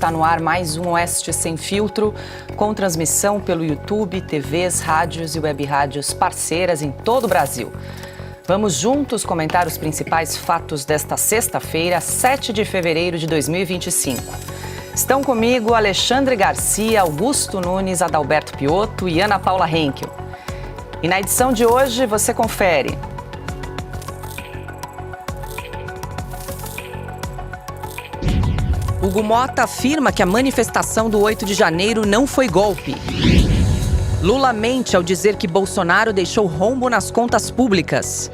Está no ar mais um Oeste Sem Filtro, com transmissão pelo YouTube, TVs, rádios e web rádios parceiras em todo o Brasil. Vamos juntos comentar os principais fatos desta sexta-feira, 7 de fevereiro de 2025. Estão comigo Alexandre Garcia, Augusto Nunes, Adalberto Piotto e Ana Paula Henkel. E na edição de hoje você confere. Hugo Motta afirma que a manifestação do 8 de janeiro não foi golpe. Lula mente ao dizer que Bolsonaro deixou rombo nas contas públicas.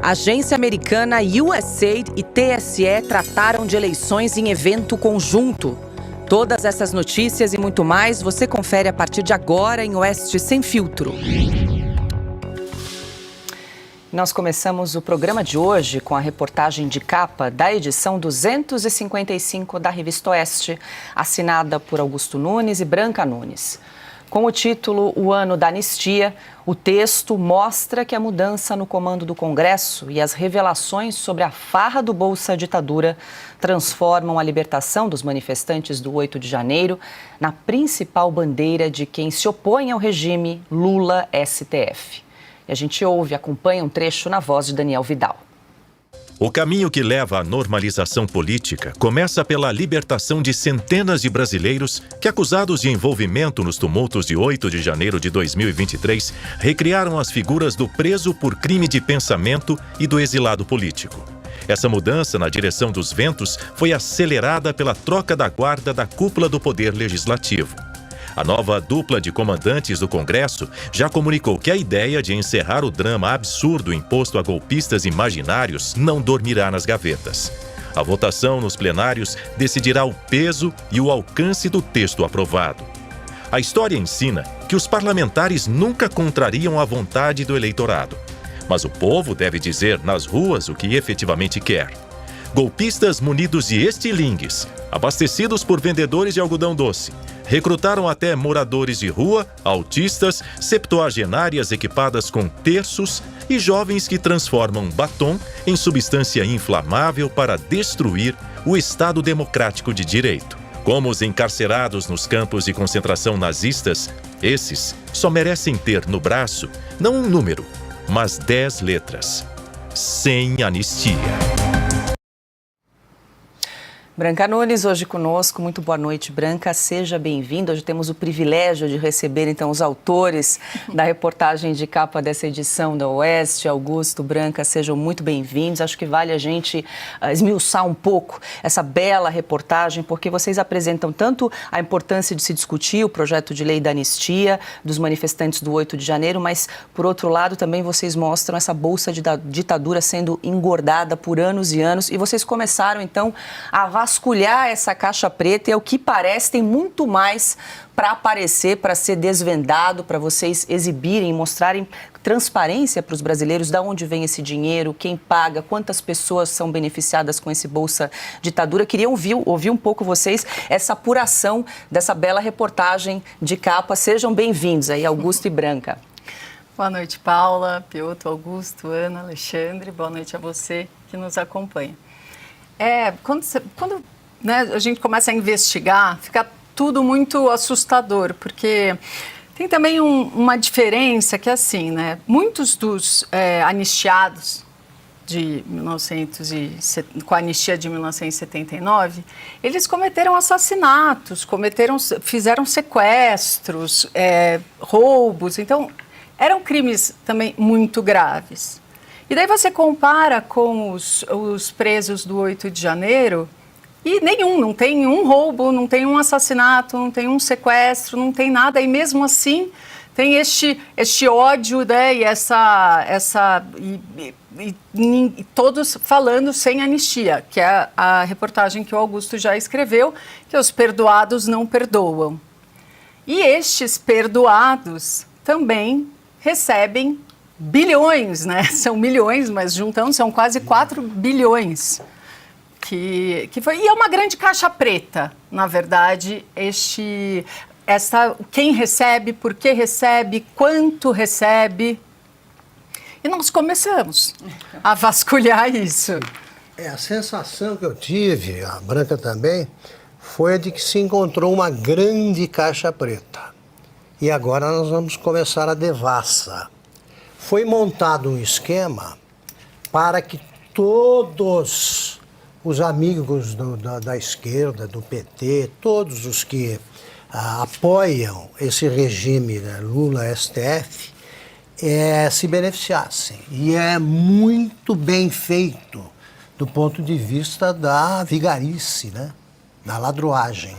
Agência americana USAID e TSE trataram de eleições em evento conjunto. Todas essas notícias e muito mais você confere a partir de agora em Oeste Sem Filtro. Nós começamos o programa de hoje com a reportagem de capa da edição 255 da Revista Oeste, assinada por Augusto Nunes e Branca Nunes. Com o título O Ano da Anistia, o texto mostra que a mudança no comando do Congresso e as revelações sobre a farra do Bolsa Ditadura transformam a libertação dos manifestantes do 8 de janeiro na principal bandeira de quem se opõe ao regime Lula-STF. E a gente ouve e acompanha um trecho na voz de Daniel Vidal. O caminho que leva à normalização política começa pela libertação de centenas de brasileiros que, acusados de envolvimento nos tumultos de 8 de janeiro de 2023, recriaram as figuras do preso por crime de pensamento e do exilado político. Essa mudança na direção dos ventos foi acelerada pela troca da guarda da cúpula do Poder Legislativo. A nova dupla de comandantes do Congresso já comunicou que a ideia de encerrar o drama absurdo imposto a golpistas imaginários não dormirá nas gavetas. A votação nos plenários decidirá o peso e o alcance do texto aprovado. A história ensina que os parlamentares nunca contrariam a vontade do eleitorado. Mas o povo deve dizer nas ruas o que efetivamente quer. Golpistas munidos de estilingues, abastecidos por vendedores de algodão doce, recrutaram até moradores de rua, autistas, septuagenárias equipadas com terços e jovens que transformam batom em substância inflamável para destruir o Estado democrático de direito. Como os encarcerados nos campos de concentração nazistas, esses só merecem ter no braço não um número, mas 10 letras. Sem anistia. Branca Nunes, hoje conosco. Muito boa noite, Branca. Seja bem-vinda. Hoje temos o privilégio de receber, então, os autores da reportagem de capa dessa edição da Oeste. Augusto, Branca, sejam muito bem-vindos. Acho que vale a gente esmiuçar um pouco essa bela reportagem, porque vocês apresentam tanto a importância de se discutir o projeto de lei da anistia dos manifestantes do 8 de janeiro, mas, por outro lado, também vocês mostram essa bolsa de ditadura sendo engordada por anos e anos. E vocês começaram, então, a vasculhar essa caixa preta e, ao que parece, tem muito mais para aparecer, para ser desvendado, para vocês exibirem, mostrarem transparência para os brasileiros, de onde vem esse dinheiro, quem paga, quantas pessoas são beneficiadas com esse Bolsa Ditadura. Queria ouvir um pouco vocês, essa apuração dessa bela reportagem de capa. Sejam bem-vindos aí, Augusto e Branca. Boa noite, Paula, Piotto, Augusto, Ana, Alexandre. Boa noite a você que nos acompanha. Quando a gente começa a investigar, fica tudo muito assustador, porque tem também uma diferença que é assim, né? Muitos dos anistiados com a anistia de 1979, eles cometeram assassinatos, fizeram sequestros, roubos, então eram crimes também muito graves. E daí você compara com os presos do 8 de janeiro e não tem um roubo, não tem um assassinato, não tem um sequestro, não tem nada. E mesmo assim tem este ódio, né, e todos falando sem anistia, que é a reportagem que o Augusto já escreveu, que os perdoados não perdoam. E estes perdoados também recebem bilhões, né? São milhões, mas juntando são quase 4 bilhões. Que foi, e é uma grande caixa preta, na verdade, quem recebe, por que recebe, quanto recebe. E nós começamos a vasculhar isso. A sensação que eu tive, a Branca também, foi a de que se encontrou uma grande caixa preta. E agora nós vamos começar a devassa. Foi montado um esquema para que todos os amigos da esquerda, do PT, todos os que apoiam esse regime, né, Lula-STF, se beneficiassem. E é muito bem feito do ponto de vista da vigarice, né, da ladruagem.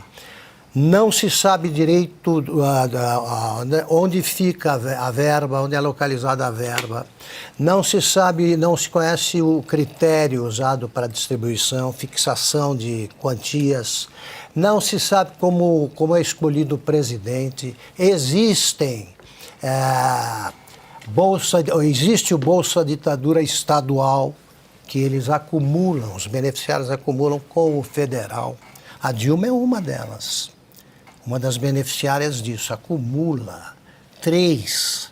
Não se sabe direito onde fica a verba, onde é localizada a verba. Não se sabe, não se conhece o critério usado para distribuição, fixação de quantias. Não se sabe como é escolhido o presidente. Existe o Bolsa Ditadura estadual, que eles acumulam, os beneficiários acumulam com o federal. A Dilma é uma delas. Uma das beneficiárias disso acumula 3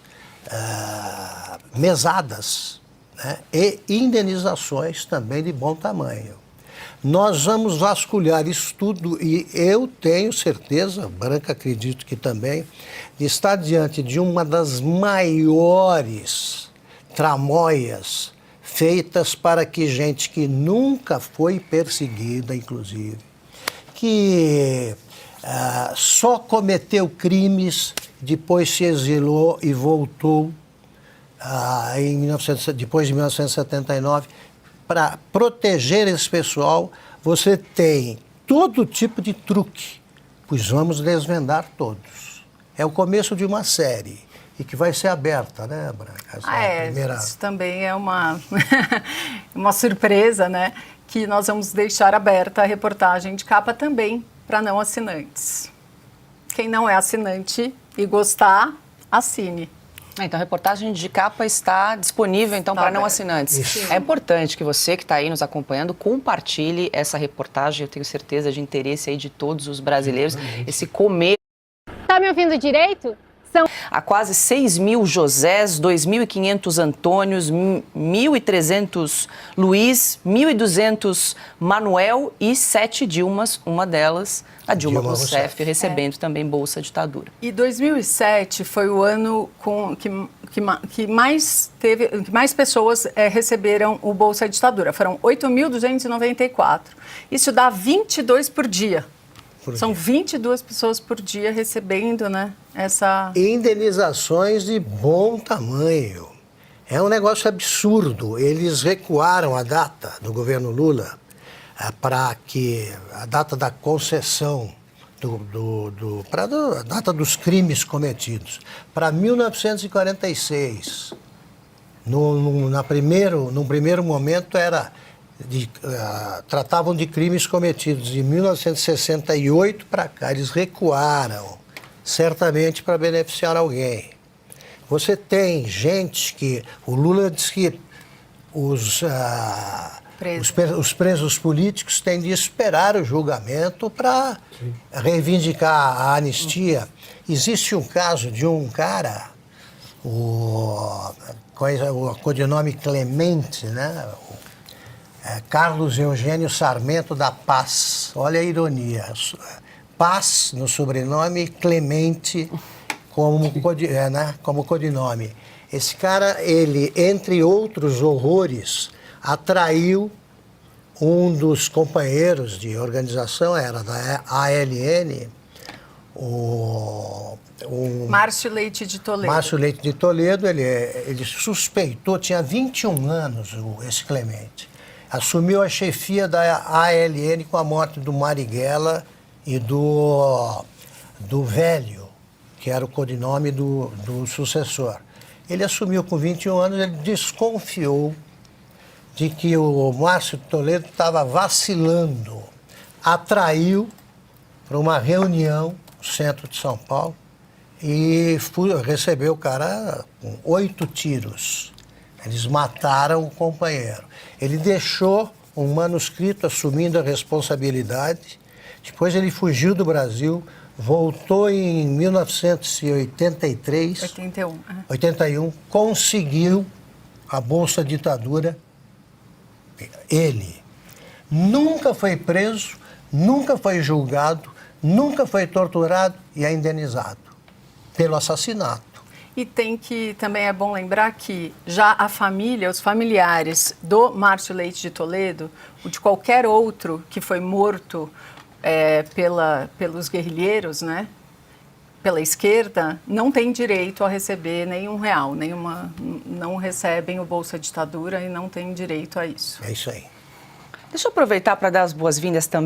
mesadas, né, e indenizações também de bom tamanho. Nós vamos vasculhar isso tudo e eu tenho certeza, Branca acredito que também, de estar diante de uma das maiores tramóias feitas para que gente que nunca foi perseguida, inclusive, que só cometeu crimes, depois se exilou e voltou depois de 1979. Para proteger esse pessoal, você tem todo tipo de truque, pois vamos desvendar todos. É o começo de uma série e que vai ser aberta, né, Branca? Isso também é uma, uma surpresa, né? Que nós vamos deixar aberta a reportagem de capa também para não assinantes. Quem não é assinante e gostar, assine. Então, a reportagem de capa está disponível, então, para não assinantes. Isso. É importante que você que está aí nos acompanhando compartilhe essa reportagem, eu tenho certeza de interesse aí de todos os brasileiros, esse começo. Tá me ouvindo direito? Há quase 6.000 Josés, 2.500 Antônios, 1.300 Luiz, 1.200 Manuel e 7 Dilmas, uma delas, a Dilma Rousseff, recebendo também Bolsa Ditadura. E 2007 foi o ano que mais pessoas receberam o Bolsa Ditadura. Foram 8.294. Isso dá 22 por dia. São 22 pessoas por dia recebendo, né, essa... Indenizações de bom tamanho. É um negócio absurdo. Eles recuaram a data do governo Lula para que a data da concessão, a data dos crimes cometidos, para 1946. Num primeiro momento tratavam de crimes cometidos de 1968 para cá. Eles recuaram, certamente para beneficiar alguém. Você tem gente que... O Lula diz que os presos políticos têm de esperar o julgamento para reivindicar a anistia. Existe um caso de um cara, o codinome Clemente, né? Carlos Eugênio Sarmento da Paz. Olha a ironia. Paz no sobrenome, Clemente como codinome. Esse cara, ele, entre outros horrores, atraiu um dos companheiros de organização, era da ALN, Márcio Leite de Toledo. Márcio Leite de Toledo, ele suspeitou, tinha 21 anos esse Clemente. Assumiu a chefia da ALN com a morte do Marighella e do Velho, que era o codinome do sucessor. Ele assumiu com 21 anos, ele desconfiou de que o Márcio Toledo estava vacilando. Atraiu para uma reunião no centro de São Paulo e recebeu o cara com 8 tiros. Eles mataram o companheiro. Ele deixou um manuscrito assumindo a responsabilidade. Depois ele fugiu do Brasil, voltou em 1983. 81, conseguiu a Bolsa Ditadura. Ele nunca foi preso, nunca foi julgado, nunca foi torturado e é indenizado pelo assassinato. E também é bom lembrar que já a família, os familiares do Márcio Leite de Toledo, ou de qualquer outro que foi morto pelos guerrilheiros, né, pela esquerda, não tem direito a receber nenhum real, não recebem o Bolsa Ditadura e não têm direito a isso. É isso aí. Deixa eu aproveitar para dar as boas-vindas também